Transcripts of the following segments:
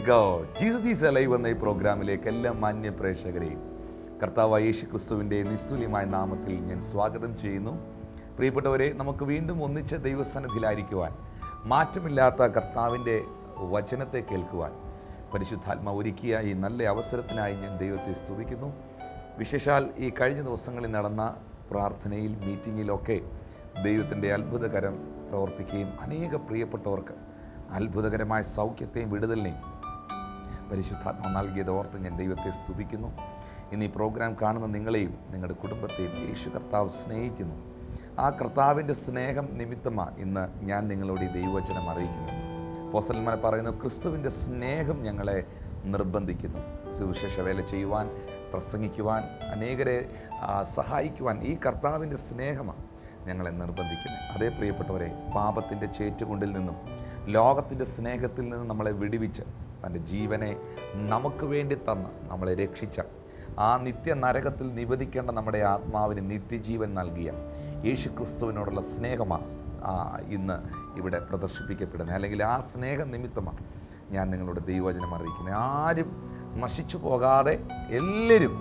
God. Jesus is alive എന്ന ഈ പ്രോഗ്രാമിലേക്ക് എല്ലാ മാന്യ പ്രേക്ഷകരെയും കർത്താവായ യേശു ക്രിസ്തുവിൻ്റെ നിസ്തുല്യമായ നാമത്തിൽ ഞാൻ സ്വാഗതം ചെയ്യുന്നു. പ്രിയപ്പെട്ടവരെ, നമുക്ക് വീണ്ടും ഒന്നിച്ച് ദൈവസന്നിധിയിലായിരിക്കുവാൻ, മാറ്റമില്ലാത്ത കർത്താവിൻ്റെ വചനത്തെ കേൾക്കുവാൻ പരിശുദ്ധാത്മാവ് ഒരുക്കിയ ഈ നല്ല അവസരത്തിനായി ഞാൻ ദൈവത്തെ സ്തുതിക്കുന്നു. വിശേഷാൽ ഈ കഴിഞ്ഞ ദിവസങ്ങളിൽ നടന്ന പ്രാർത്ഥനയിൽ, മീറ്റിങ്ങിലൊക്കെ ദൈവത്തിൻ്റെ അത്ഭുതകരം പ്രവർത്തിക്കുകയും അനേക പ്രിയപ്പെട്ടവർക്ക് അത്ഭുതകരമായ സൗഖ്യത്തെയും വിടുതലിനെയും പരിശുദ്ധാത്മ നൽകിയത് ഓർത്ത് ഞാൻ ദൈവത്തെ സ്തുതിക്കുന്നു. ഇന്ന് ഈ പ്രോഗ്രാം കാണുന്ന നിങ്ങളെയും നിങ്ങളുടെ കുടുംബത്തെയും യേശു കർത്താവ് സ്നേഹിക്കുന്നു. ആ കർത്താവിൻ്റെ സ്നേഹം നിമിത്തമാണ് ഇന്ന് ഞാൻ നിങ്ങളോട് ഈ ദൈവവചനം അറിയിക്കുന്നു. അപ്പോസ്തലന്മാർ പറയുന്നു, ക്രിസ്തുവിൻ്റെ സ്നേഹം ഞങ്ങളെ നിർബന്ധിക്കുന്നു. സുവിശേഷ വേല ചെയ്യുവാൻ, പ്രസംഗിക്കുവാൻ, അനേകരെ സഹായിക്കുവാൻ ഈ കർത്താവിൻ്റെ സ്നേഹമാണ് ഞങ്ങളെ നിർബന്ധിക്കുന്നത്. അതേ പ്രിയപ്പെട്ടവരെ, പാപത്തിൻ്റെ ചേറ്റുകൊണ്ടിൽ നിന്നും ലോകത്തിൻ്റെ സ്നേഹത്തിൽ നിന്ന് നമ്മളെ വിടുവിച്ച് തൻ്റെ ജീവനെ നമുക്ക് വേണ്ടി തന്ന് നമ്മളെ രക്ഷിച്ച, ആ നിത്യ നരകത്തിൽ നിവദിക്കേണ്ട നമ്മുടെ ആത്മാവിന് നിത്യജീവൻ നൽകിയ യേശു ക്രിസ്തുവിനോടുള്ള സ്നേഹമാണ് ഇന്ന് ഇവിടെ പ്രദർശിപ്പിക്കപ്പെടുന്നത്. അല്ലെങ്കിൽ ആ സ്നേഹ നിമിത്തമാണ് ഞാൻ നിങ്ങളോട് ദൈവവചനം അറിയിക്കുന്നത്. ആരും നശിച്ചു പോകാതെ എല്ലാവരും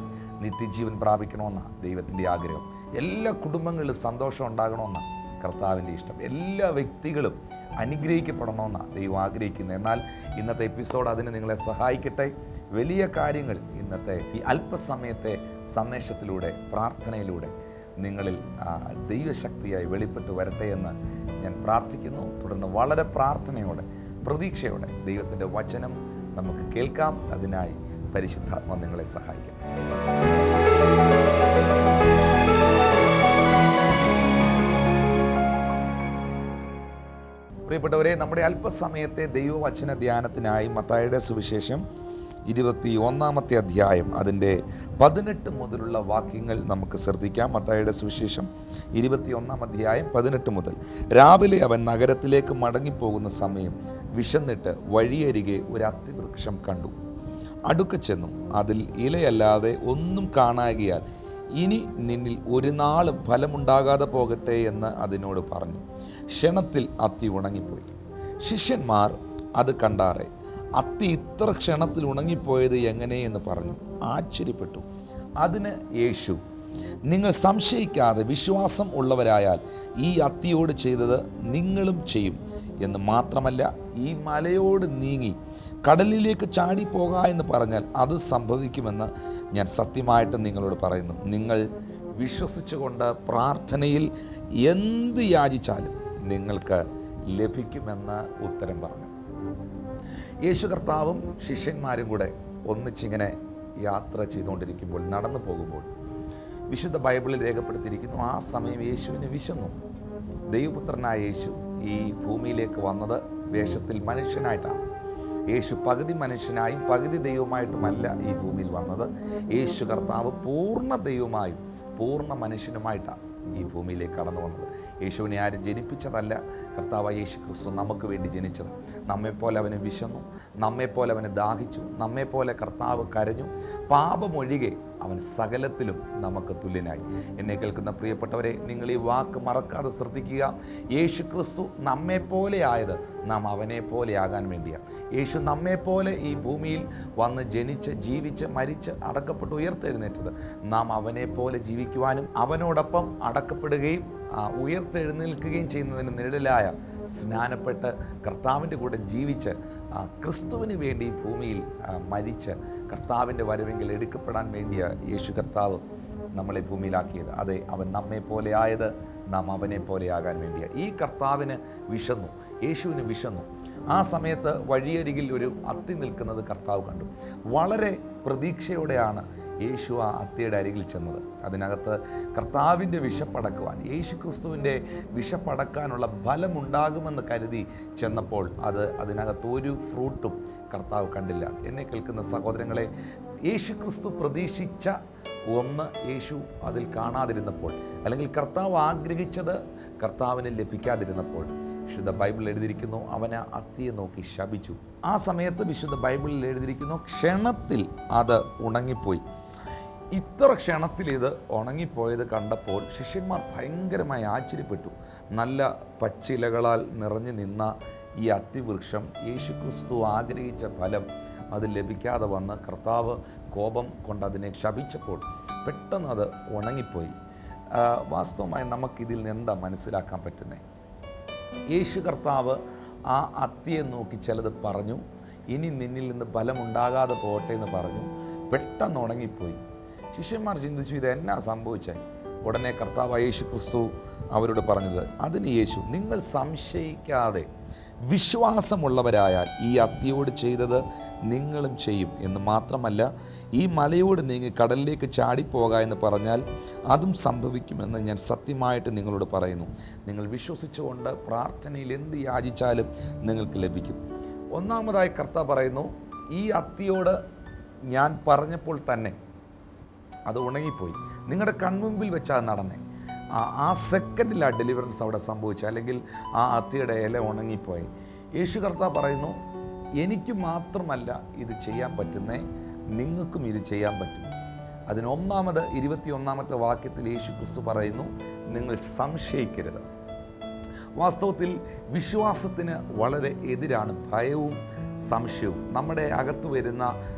നിത്യജീവൻ പ്രാപിക്കണമെന്നാണ് ദൈവത്തിൻ്റെ ആഗ്രഹം. എല്ലാ കുടുംബങ്ങളിലും സന്തോഷം ഉണ്ടാകണമെന്നാണ് കർത്താവിൻ്റെ ഇഷ്ടം. എല്ലാ വ്യക്തികളും അനുഗ്രഹിക്കപ്പെടണമെന്നാണ് ദൈവം ആഗ്രഹിക്കുന്നത്. എന്നാൽ ഇന്നത്തെ എപ്പിസോഡ് അതിന് നിങ്ങളെ സഹായിക്കട്ടെ. വലിയ കാര്യങ്ങൾ ഇന്നത്തെ ഈ അല്പസമയത്തെ സന്ദേശത്തിലൂടെ, പ്രാർത്ഥനയിലൂടെ നിങ്ങളിൽ ദൈവശക്തിയായി വെളിപ്പെട്ട് വരട്ടെ എന്ന് ഞാൻ പ്രാർത്ഥിക്കുന്നു. തുടർന്ന് വളരെ പ്രാർത്ഥനയോടെ, പ്രതീക്ഷയോടെ ദൈവത്തിൻ്റെ വചനം നമുക്ക് കേൾക്കാം. അതിനായി പരിശുദ്ധാത്മ നിങ്ങളെ സഹായിക്കും. പ്രിയപ്പെട്ടവരെ, നമ്മുടെ അല്പസമയത്തെ ദൈവവചന ധ്യാനത്തിനായി മത്തായിയുടെ സുവിശേഷം 21 അധ്യായം അതിൻ്റെ 18 മുതലുള്ള വാക്യങ്ങൾ നമുക്ക് ശ്രദ്ധിക്കാം. മത്തായിയുടെ സുവിശേഷം 21 അധ്യായം 18 മുതൽ. രാവിലെ അവൻ നഗരത്തിലേക്ക് മടങ്ങിപ്പോകുന്ന സമയം വിശന്നിട്ട് വഴിയരികെ ഒരു അത്തിവൃക്ഷം കണ്ടു. അടുക്ക ചെന്നു അതിൽ ഇലയല്ലാതെ ഒന്നും കാണാകിയാൽ ഇനി നിന്നിൽ ഒരു നാളും ഫലമുണ്ടാകാതെ പോകട്ടെ എന്ന് അതിനോട് പറഞ്ഞു. ക്ഷണത്തിൽ അത്തി ഉണങ്ങിപ്പോയി. ശിഷ്യന്മാർ അത് കണ്ടാറെ അത്തി ഇത്ര ക്ഷണത്തിൽ ഉണങ്ങിപ്പോയത് എങ്ങനെയെന്ന് പറഞ്ഞു ആശ്ചര്യപ്പെട്ടു. അതിന് യേശു, നിങ്ങൾ സംശയിക്കാതെ വിശ്വാസം ഉള്ളവരായാൽ ഈ അത്തിയോട് ചെയ്തത് നിങ്ങളും ചെയ്യും എന്ന് മാത്രമല്ല, ഈ മലയോട് നീങ്ങി കടലിലേക്ക് ചാടിപ്പോക എന്ന് പറഞ്ഞാൽ അത് സംഭവിക്കുമെന്ന് ഞാൻ സത്യമായിട്ട് നിങ്ങളോട് പറയുന്നു. നിങ്ങൾ വിശ്വസിച്ചുകൊണ്ട് പ്രാർത്ഥനയിൽ എന്ത് യാചിച്ചാലും നിങ്ങൾക്ക് ലഭിക്കുമെന്ന് ഉത്തരം പറഞ്ഞു. യേശു കർത്താവും ശിഷ്യന്മാരും കൂടെ ഒന്നിച്ചിങ്ങനെ യാത്ര ചെയ്തുകൊണ്ടിരിക്കുമ്പോൾ, നടന്നു പോകുമ്പോൾ, വിശുദ്ധ ബൈബിളിൽ രേഖപ്പെടുത്തിയിരിക്കുന്നു, ആ സമയം യേശുവിന് വിശന്നു. ദൈവപുത്രനായ യേശു ഈ ഭൂമിയിലേക്ക് വന്നത് വേഷത്തിൽ മനുഷ്യനായിട്ടാണ്. യേശു പകുതി മനുഷ്യനായും പകുതി ദൈവമായിട്ടുമല്ല ഈ ഭൂമിയിൽ വന്നത്. യേശു കർത്താവ് പൂർണ്ണ ദൈവമായും പൂർണ്ണ മനുഷ്യനുമായിട്ടാണ് ഈ ഭൂമിയിലേക്ക് കടന്നു വന്നത്. യേശുവിനെ ആരും ജനിപ്പിച്ചതല്ല, കർത്താവായ യേശു ക്രിസ്തു നമുക്ക് വേണ്ടി ജനിച്ചത്. നമ്മെപ്പോലെ അവന് വിശന്നു, നമ്മെപ്പോലെ അവന് ദാഹിച്ചു, നമ്മെപ്പോലെ കർത്താവ് കരഞ്ഞു. പാപമൊഴികെ അവൻ സകലത്തിലും നമുക്ക് തുല്യനായി. എന്നെ കേൾക്കുന്ന പ്രിയപ്പെട്ടവരെ, നിങ്ങൾ ഈ വാക്ക് മറക്കാതെ ശ്രദ്ധിക്കുക. യേശു ക്രിസ്തു നമ്മെപ്പോലെ ആയത് നാം അവനെ പോലെ ആകാൻ വേണ്ടിയാണ്. യേശു നമ്മെപ്പോലെ ഈ ഭൂമിയിൽ വന്ന് ജനിച്ച്, ജീവിച്ച്, മരിച്ച്, അടക്കപ്പെട്ട് ഉയർത്തെഴുന്നേറ്റത് നാം അവനെ പോലെ ജീവിക്കുവാനും അവനോടൊപ്പം അടക്കപ്പെടുകയും ഉയർത്തെഴുന്നേൽക്കുകയും ചെയ്യുന്നതിന് നിഴലായ സ്നാനപ്പെട്ട് കർത്താവിൻ്റെ കൂടെ ജീവിച്ച് ക്രിസ്തുവിന് വേണ്ടി ഭൂമിയിൽ മരിച്ച് കർത്താവിൻ്റെ വരവെങ്കിൽ എടുക്കപ്പെടാൻ വേണ്ടിയ യേശു കർത്താവ് നമ്മളെ ഭൂമിയിലാക്കിയത്. അതെ, അവൻ നമ്മെ പോലെ ആയത് നാം അവനെ പോലെ ആകാൻ വേണ്ടിയാണ്. ഈ കർത്താവിന് വിശന്നു, യേശുവിന് വിശന്നു. ആ സമയത്ത് വഴിയരികിൽ ഒരു അത്തി നിൽക്കുന്നത് കർത്താവ് കണ്ടു. വളരെ പ്രതീക്ഷയോടെയാണ് യേശു ആ അത്തിയുടെ അരികിൽ ചെന്നത്. അതിനകത്ത് കർത്താവിൻ്റെ വിശപ്പടക്കുവാൻ, യേശു ക്രിസ്തുവിൻ്റെ വിശപ്പടക്കാനുള്ള ഫലമുണ്ടാകുമെന്ന് കരുതി ചെന്നപ്പോൾ അതിനകത്ത് ഒരു ഫ്രൂട്ടും കർത്താവ് കണ്ടില്ല. എന്നെ കേൾക്കുന്ന സഹോദരങ്ങളെ, യേശു ക്രിസ്തു പ്രതീക്ഷിച്ച ഒന്ന് യേശു അതിൽ കാണാതിരുന്നപ്പോൾ, അല്ലെങ്കിൽ കർത്താവ് ആഗ്രഹിച്ചത് കർത്താവിന് ലഭിക്കാതിരുന്നപ്പോൾ, വിശുദ്ധ ബൈബിളിൽ എഴുതിയിരിക്കുന്നു, അവന് അത്തിയെ നോക്കി ശപിച്ചു. ആ സമയത്ത് വിശുദ്ധ ബൈബിളിൽ എഴുതിയിരിക്കുന്നു, ക്ഷണത്തിൽ അത് ഉണങ്ങിപ്പോയി. ഇത്ര ക്ഷണത്തിൽ ഇത് ഉണങ്ങിപ്പോയത് കണ്ടപ്പോൾ ശിഷ്യന്മാർ ഭയങ്കരമായി ആശ്ചര്യപ്പെട്ടു. നല്ല പച്ചിലകളാൽ നിറഞ്ഞു നിന്ന ഈ അത്തിവൃക്ഷം യേശുക്രിസ്തു ആഗ്രഹിച്ച ഫലം അത് ലഭിക്കാതെ വന്ന് കർത്താവ് കോപം കൊണ്ട് അതിനെ ശപിച്ചപ്പോൾ പെട്ടെന്ന് അത് ഉണങ്ങിപ്പോയി. വാസ്തവമായി നമുക്കിതിൽ നിന്ന് എന്താ മനസ്സിലാക്കാൻ പറ്റുന്നത്? യേശു കർത്താവ് ആ അത്തിയെ നോക്കി ചിലത് പറഞ്ഞു, ഇനി നിന്നിൽ നിന്ന് ഫലമുണ്ടാകാതെ പോട്ടെ എന്ന് പറഞ്ഞു. പെട്ടെന്ന് ഉണങ്ങിപ്പോയി. ശിഷ്യന്മാർ ചിന്തിച്ചു, ഇത് എന്നാ സംഭവിച്ചേ? ഉടനെ കർത്താവ് യേശു ക്രിസ്തു അവരോട് പറഞ്ഞത്, അതിന് യേശു, നിങ്ങൾ സംശയിക്കാതെ വിശ്വാസമുള്ളവരായാൽ ഈ അത്തിയോട് ചെയ്തത് നിങ്ങളും ചെയ്യും എന്ന് മാത്രമല്ല, ഈ മലയോട് നീങ്ങി കടലിലേക്ക് ചാടിപ്പോക എന്ന് പറഞ്ഞാൽ അതും സംഭവിക്കുമെന്ന് ഞാൻ സത്യമായിട്ട് നിങ്ങളോട് പറയുന്നു. നിങ്ങൾ വിശ്വസിച്ചുകൊണ്ട് പ്രാർത്ഥനയിൽ എന്ത് യാചിച്ചാലും നിങ്ങൾക്ക് ലഭിക്കും. ഒന്നാമതായി കർത്താവ് പറയുന്നു, ഈ അത്തിയോട് ഞാൻ പറഞ്ഞപ്പോൾ തന്നെ അത് ഉണങ്ങിപ്പോയി. നിങ്ങളുടെ കൺമുമ്പിൽ വെച്ചാൽ നടന്നേ. ആ സെക്കൻഡിൽ ആ ഡെലിവറൻസ് അവിടെ സംഭവിച്ചു, അല്ലെങ്കിൽ ആ അത്തിയുടെ ഇല ഉണങ്ങിപ്പോയി. യേശു കർത്താവ് പറയുന്നു, എനിക്ക് മാത്രമല്ല ഇത് ചെയ്യാൻ പറ്റുന്നേ, നിങ്ങൾക്കും ഇത് ചെയ്യാൻ പറ്റും. അതിന് 21 വാക്യത്തിൽ യേശു ക്രിസ്തു പറയുന്നു, നിങ്ങൾ സംശയിക്കരുത്. വാസ്തവത്തിൽ വിശ്വാസത്തിന് വളരെ എതിരാണ് ഭയവും സംശയവും. നമ്മുടെ അകത്ത് വരുന്ന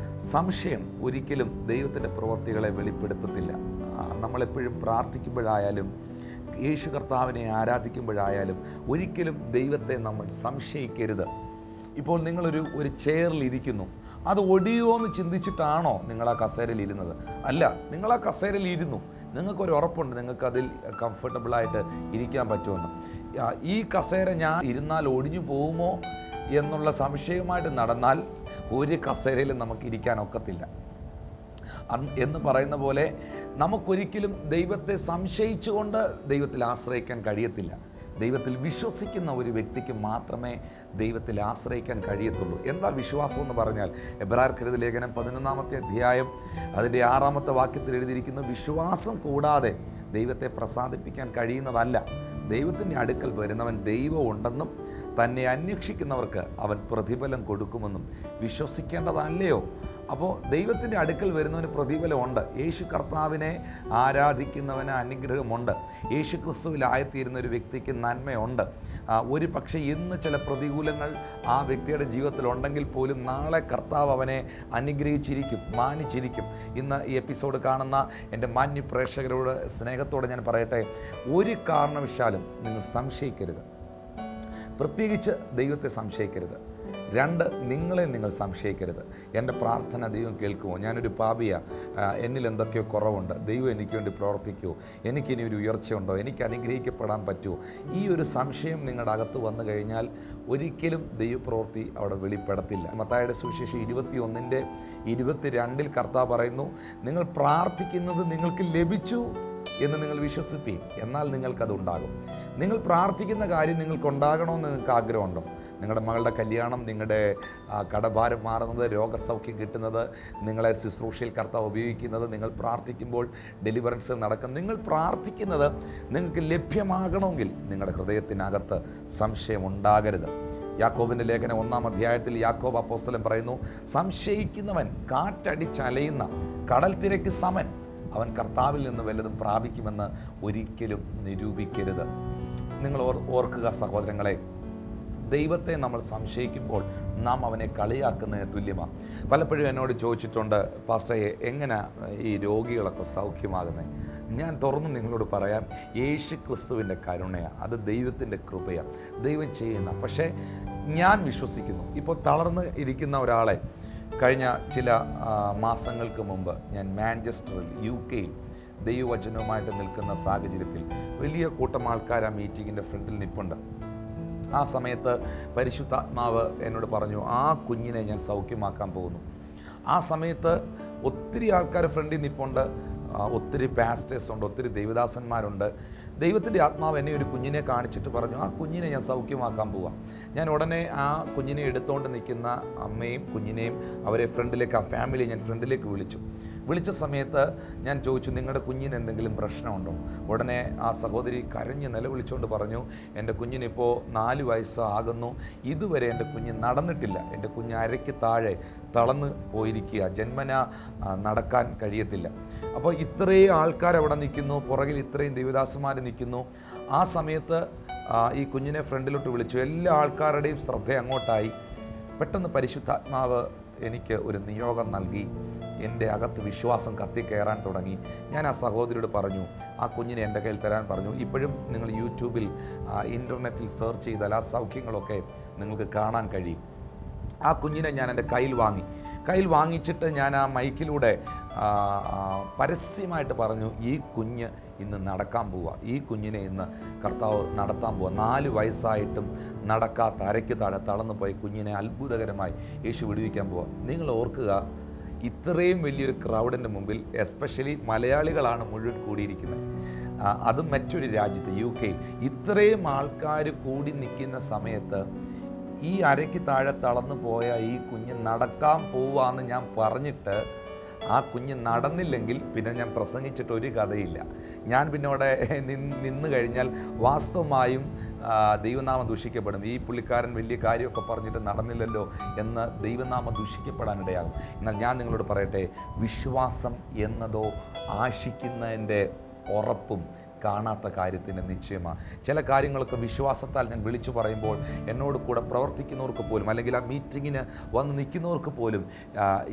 സംശയം ഒരിക്കലും ദൈവത്തിൻ്റെ പ്രവൃത്തികളെ വെളിപ്പെടുത്തത്തില്ല. നമ്മളെപ്പോഴും പ്രാർത്ഥിക്കുമ്പോഴായാലും യേശു കർത്താവിനെ ആരാധിക്കുമ്പോഴായാലും ഒരിക്കലും ദൈവത്തെ നമ്മൾ സംശയിക്കരുത്. ഇപ്പോൾ നിങ്ങളൊരു ചെയറിൽ ഇരിക്കുന്നു, അത് ഒടിയോ എന്ന് ചിന്തിച്ചിട്ടാണോ നിങ്ങൾ ആ കസേരയിൽ ഇരുന്നത്? അല്ല, നിങ്ങൾ ആ കസേരയിൽ ഇരുന്നു, നിങ്ങൾക്കൊരു ഉറപ്പുണ്ട് നിങ്ങൾക്കതിൽ കംഫർട്ടബിളായിട്ട് ഇരിക്കാൻ പറ്റുമെന്ന്. ഈ കസേര ഞാൻ ഇരുന്നാൽ ഒടിഞ്ഞു പോകുമോ എന്നുള്ള സംശയവുമായിട്ട് നടന്നാൽ ഒരു കസേരയിലും നമുക്ക് ഇരിക്കാൻ ഒക്കത്തില്ല എന്ന് പറയുന്ന പോലെ നമുക്കൊരിക്കലും ദൈവത്തെ സംശയിച്ചുകൊണ്ട് ദൈവത്തിൽ ആശ്രയിക്കാൻ കഴിയത്തില്ല. ദൈവത്തിൽ വിശ്വസിക്കുന്ന ഒരു വ്യക്തിക്ക് മാത്രമേ ദൈവത്തിൽ ആശ്രയിക്കാൻ കഴിയത്തുള്ളൂ. എന്താ വിശ്വാസം എന്ന് പറഞ്ഞാൽ, എബ്രായർക്ക് എഴുതിയ ലേഖനം 11 അധ്യായം അതിൻ്റെ 6 വാക്യത്തിൽ എഴുതിയിരിക്കുന്നു, വിശ്വാസം കൂടാതെ ദൈവത്തെ പ്രസാദിപ്പിക്കാൻ കഴിയുന്നതല്ല. ദൈവത്തിൻ്റെ അടുക്കൽ വരുന്നവൻ ദൈവം ഉണ്ടെന്നും തന്നെ അന്വേഷിക്കുന്നവർക്ക് അവൻ പ്രതിഫലം കൊടുക്കുമെന്നും വിശ്വസിക്കേണ്ടതല്ലയോ? അപ്പോൾ ദൈവത്തിൻ്റെ അടുക്കൽ വരുന്നവന് പ്രതിഫലമുണ്ട്. യേശു കർത്താവിനെ ആരാധിക്കുന്നവന് അനുഗ്രഹമുണ്ട്. യേശു ക്രിസ്തുവിലായിത്തീരുന്ന ഒരു വ്യക്തിക്ക് നന്മയുണ്ട്. ഒരു പക്ഷേ ഇന്ന് ചില പ്രതികൂലങ്ങൾ ആ വ്യക്തിയുടെ ജീവിതത്തിൽ ഉണ്ടെങ്കിൽ പോലും നാളെ കർത്താവ് അവനെ അനുഗ്രഹിച്ചിരിക്കും, മാനിച്ചിരിക്കും. ഇന്ന് ഈ എപ്പിസോഡ് കാണുന്ന എൻ്റെ മാന്യ പ്രേക്ഷകരോട് സ്നേഹത്തോടെ ഞാൻ പറയട്ടെ, ഒരു കാരണവശാലും നിങ്ങൾ സംശയിക്കരുത്. പ്രത്യേകിച്ച് ദൈവത്തെ സംശയിക്കരുത്. 2, നിങ്ങളെ നിങ്ങൾ സംശയിക്കരുത്. എൻ്റെ പ്രാർത്ഥന ദൈവം കേൾക്കുമോ? ഞാനൊരു പാപിയാണ്, എന്നിൽ എന്തൊക്കെയോ കുറവുണ്ട്, ദൈവം എനിക്ക് വേണ്ടി പ്രവർത്തിക്കുമോ? എനിക്കിനി ഒരു ഉയർച്ചയുണ്ടോ? എനിക്ക് അനുഗ്രഹിക്കപ്പെടാൻ പറ്റുമോ? ഈ ഒരു സംശയം നിങ്ങളുടെ അകത്ത് വന്നു കഴിഞ്ഞാൽ ഒരിക്കലും ദൈവപ്രവൃത്തി അവിടെ വെളിപ്പെടത്തില്ല. മത്തായിയുടെ സുവിശേഷം 21:22 കർത്താവ് പറയുന്നു, നിങ്ങൾ പ്രാർത്ഥിക്കുന്നത് നിങ്ങൾക്ക് ലഭിച്ചു എന്ന് നിങ്ങൾ വിശ്വസിപ്പീൻ, എന്നാൽ നിങ്ങൾക്കതുണ്ടാകും. നിങ്ങൾ പ്രാർത്ഥിക്കുന്ന കാര്യം നിങ്ങൾക്കുണ്ടാകണമെന്ന് നിങ്ങൾക്ക് ആഗ്രഹമുണ്ടോ? നിങ്ങളുടെ മകളുടെ കല്യാണം, നിങ്ങളുടെ കടഭാരം മാറുന്നത്, രോഗസൗഖ്യം കിട്ടുന്നത്, നിങ്ങളെ ശുശ്രൂഷയിൽ കർത്താവ് ഉപയോഗിക്കുന്നത്, നിങ്ങൾ പ്രാർത്ഥിക്കുമ്പോൾ ഡെലിവറൻസ് നടക്കും. നിങ്ങൾ പ്രാർത്ഥിക്കുന്നത് നിങ്ങൾക്ക് ലഭ്യമാകണമെങ്കിൽ നിങ്ങളുടെ ഹൃദയത്തിനകത്ത് സംശയം ഉണ്ടാകരുത്. യാക്കോബിൻ്റെ ലേഖനം 1 അധ്യായത്തിൽ യാക്കോബ് അപ്പോസ്തലൻ പറയുന്നു, സംശയിക്കുന്നവൻ കാറ്റടിച്ചലയുന്ന കടൽ തിരക്ക് സമൻ, അവൻ കർത്താവിൽ നിന്ന് വല്ലതും പ്രാപിക്കുമെന്ന് ഒരിക്കലും നിരൂപിക്കരുത്. നിങ്ങൾ ഓർക്കുക സഹോദരങ്ങളെ, ദൈവത്തെ നമ്മൾ സംശയിക്കുമ്പോൾ നാം അവനെ കളിയാക്കുന്നതിന് തുല്യമാണ്. പലപ്പോഴും എന്നോട് ചോദിച്ചിട്ടുണ്ട്, പാസ്റ്ററെ എങ്ങനെ ഈ രോഗികളൊക്കെ സൗഖ്യമാകുന്നത്? ഞാൻ തുറന്നു നിങ്ങളോട് പറയാം, യേശു ക്രിസ്തുവിൻ്റെ കരുണയാണ്, അത് ദൈവത്തിൻ്റെ കൃപയാണ്, ദൈവം ചെയ്യുന്ന. പക്ഷേ ഞാൻ വിശ്വസിക്കുന്നു, ഇപ്പോൾ തളർന്ന് ഇരിക്കുന്ന ഒരാളെ കഴിഞ്ഞ ചില മാസങ്ങൾക്ക് മുമ്പ് ഞാൻ മാഞ്ചസ്റ്ററിൽ UK ദൈവവചനവുമായിട്ട് നിൽക്കുന്ന സാഹചര്യത്തിൽ വലിയ കൂട്ടം ആൾക്കാർ ആ മീറ്റിങ്ങിൻ്റെ ഫ്രണ്ടിൽ നിൽപ്പുണ്ട്. ആ സമയത്ത് പരിശുദ്ധാത്മാവ് എന്നോട് പറഞ്ഞു, ആ കുഞ്ഞിനെ ഞാൻ സൗഖ്യമാക്കാൻ പോകുന്നു. ആ സമയത്ത് ഒത്തിരി ആൾക്കാർ ഫ്രണ്ടിൽ നിൽപ്പുണ്ട്, ഒത്തിരി പാസ്റ്റേഴ്സ് ഉണ്ട്, ഒത്തിരി ദൈവദാസന്മാരുണ്ട്. ദൈവത്തിൻ്റെ ആത്മാവ് എന്നെ ഒരു കുഞ്ഞിനെ കാണിച്ചിട്ട് പറഞ്ഞു, ആ കുഞ്ഞിനെ ഞാൻ സൗഖ്യമാക്കാൻ പോവാം. ഞാൻ ഉടനെ ആ കുഞ്ഞിനെ എടുത്തുകൊണ്ട് നിൽക്കുന്ന അമ്മയും കുഞ്ഞിനെയും അവരെ ഫ്രണ്ടിലേക്ക്, ആ ഫാമിലിയെ ഞാൻ ഫ്രണ്ടിലേക്ക് വിളിച്ച സമയത്ത് ഞാൻ ചോദിച്ചു, നിങ്ങളുടെ കുഞ്ഞിന് എന്തെങ്കിലും പ്രശ്നമുണ്ടോ? ഉടനെ ആ സഹോദരി കരഞ്ഞ് നിലവിളിച്ചുകൊണ്ട് പറഞ്ഞു, എൻ്റെ കുഞ്ഞിനിപ്പോൾ 4 വയസ്സാകുന്നു, ഇതുവരെ എൻ്റെ കുഞ്ഞ് നടന്നിട്ടില്ല, എൻ്റെ കുഞ്ഞ് അരയ്ക്ക് താഴെ തളർന്ന് പോയിരിക്കുക, ജന്മന നടക്കാൻ കഴിയത്തില്ല. അപ്പോൾ ഇത്രയും ആൾക്കാർ അവിടെ നിൽക്കുന്നു, പുറകിൽ ഇത്രയും ദേവദാസന്മാർ നിൽക്കുന്നു. ആ സമയത്ത് ഈ കുഞ്ഞിനെ ഫ്രണ്ടിലോട്ട് വിളിച്ചു. എല്ലാ ആൾക്കാരുടെയും ശ്രദ്ധ അങ്ങോട്ടായി. പെട്ടെന്ന് പരിശുദ്ധാത്മാവ് എനിക്ക് ഒരു നിയോഗം നൽകി. എൻ്റെ അകത്ത് വിശ്വാസം കത്തിക്കയറാൻ തുടങ്ങി. ഞാൻ ആ സഹോദരിയോട് പറഞ്ഞു, ആ കുഞ്ഞിനെ എൻ്റെ കയ്യിൽ തരാൻ പറഞ്ഞു. ഇപ്പോഴും നിങ്ങൾ യൂട്യൂബിൽ ഇൻ്റർനെറ്റിൽ സെർച്ച് ചെയ്താൽ ആ സൗഖ്യങ്ങളൊക്കെ നിങ്ങൾക്ക് കാണാൻ കഴിയും. ആ കുഞ്ഞിനെ ഞാൻ എൻ്റെ കയ്യിൽ വാങ്ങിച്ചിട്ട് ഞാൻ ആ മൈക്കിലൂടെ പരസ്യമായിട്ട് പറഞ്ഞു, ഈ കുഞ്ഞ് ഇന്ന് നടക്കാൻ പോവുക, ഈ കുഞ്ഞിനെ ഇന്ന് കർത്താവ് നടത്താൻ പോവുക. 4 വയസ്സായിട്ടും നടക്കാത്ത, അരയ്ക്ക് താഴെ തളർന്നു പോയ കുഞ്ഞിനെ അത്ഭുതകരമായി യേശു വിടുവിക്കാൻ പോവുക. നിങ്ങൾ ഓർക്കുക, ഇത്രയും വലിയൊരു ക്രൗഡിൻ്റെ മുമ്പിൽ എസ്പെഷ്യലി മലയാളികളാണ് മുഴുവൻ കൂടിയിരിക്കുന്നത്. അതും മറ്റൊരു രാജ്യത്ത്, UK ഇത്രയും ആൾക്കാർ കൂടി നിൽക്കുന്ന സമയത്ത് ഈ അരയ്ക്ക് താഴെ തളർന്നു പോയ ഈ കുഞ്ഞ് നടക്കാൻ പോവാന്ന് ഞാൻ പറഞ്ഞിട്ട് ആ കുഞ്ഞ് നടന്നില്ലെങ്കിൽ പിന്നെ ഞാൻ പ്രസംഗിച്ചിട്ട് ഒരു കഥയില്ല. ഞാൻ പിന്നെ അവിടെ നിന്ന് കഴിഞ്ഞാൽ വാസ്തവമായും ദൈവനാമം ദൂഷിക്കപ്പെടും. ഈ പുള്ളിക്കാരൻ വലിയ കാര്യമൊക്കെ പറഞ്ഞിട്ട് നടന്നില്ലല്ലോ എന്ന് ദൈവനാമം ദൂഷിക്കപ്പെടാനിടയാകും. എന്നാൽ ഞാൻ നിങ്ങളോട് പറയട്ടെ, വിശ്വാസം എന്നതോ ആശിക്കുന്നതിൻ്റെ ഉറപ്പും കാണാത്ത കാര്യത്തിൻ്റെ നിശ്ചയമാണ്. ചില കാര്യങ്ങളൊക്കെ വിശ്വാസത്താൽ ഞാൻ വിളിച്ചു പറയുമ്പോൾ എന്നോട് കൂടെ പ്രവർത്തിക്കുന്നവർക്ക് പോലും, അല്ലെങ്കിൽ ആ മീറ്റിങ്ങിന് വന്ന് നിൽക്കുന്നവർക്ക് പോലും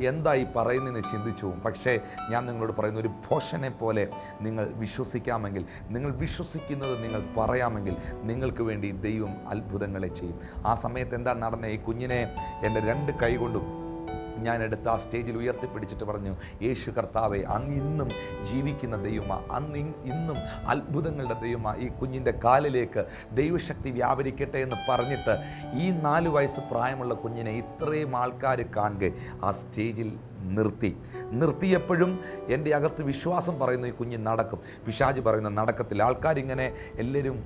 എന്തായി പറയുന്നതെന്ന് ചിന്തിച്ചു പോകും. പക്ഷേ ഞാൻ നിങ്ങളോട് പറയുന്ന ഒരു പോഷനെ പോലെ നിങ്ങൾ വിശ്വസിക്കാമെങ്കിൽ, നിങ്ങൾ വിശ്വസിക്കുന്നത് നിങ്ങൾ പറയാമെങ്കിൽ നിങ്ങൾക്ക് വേണ്ടി ദൈവം അത്ഭുതങ്ങളെ ചെയ്യും. ആ സമയത്ത് എന്താ നടന്നത്? ഈ കുഞ്ഞിനെ എൻ്റെ 2 കൈ കൊണ്ടും ഞാൻ എടുത്ത് ആ സ്റ്റേജിൽ ഉയർത്തിപ്പിടിച്ചിട്ട് പറഞ്ഞു, യേശു കർത്താവേ, അങ്ങ് ഇന്നും ജീവിക്കുന്ന ദൈവമാണ്, ഇന്നും അത്ഭുതങ്ങളുടെ ദൈവമാണ്. ഈ കുഞ്ഞിൻ്റെ കാലിലേക്ക് ദൈവശക്തി വ്യാപരിക്കട്ടെ എന്ന് പറഞ്ഞിട്ട് ഈ 4 വയസ്സ് പ്രായമുള്ള കുഞ്ഞിനെ ഇത്രയും ആൾക്കാർ കാണുക ആ സ്റ്റേജിൽ നിർത്തിയപ്പോഴും എൻ്റെ അകത്ത് വിശ്വാസം പറയുന്നു, ഈ കുഞ്ഞ് നടക്കും. പിശാച് പറയുന്നു നടക്കത്തില്ല. ആൾക്കാരിങ്ങനെ എല്ലാവരും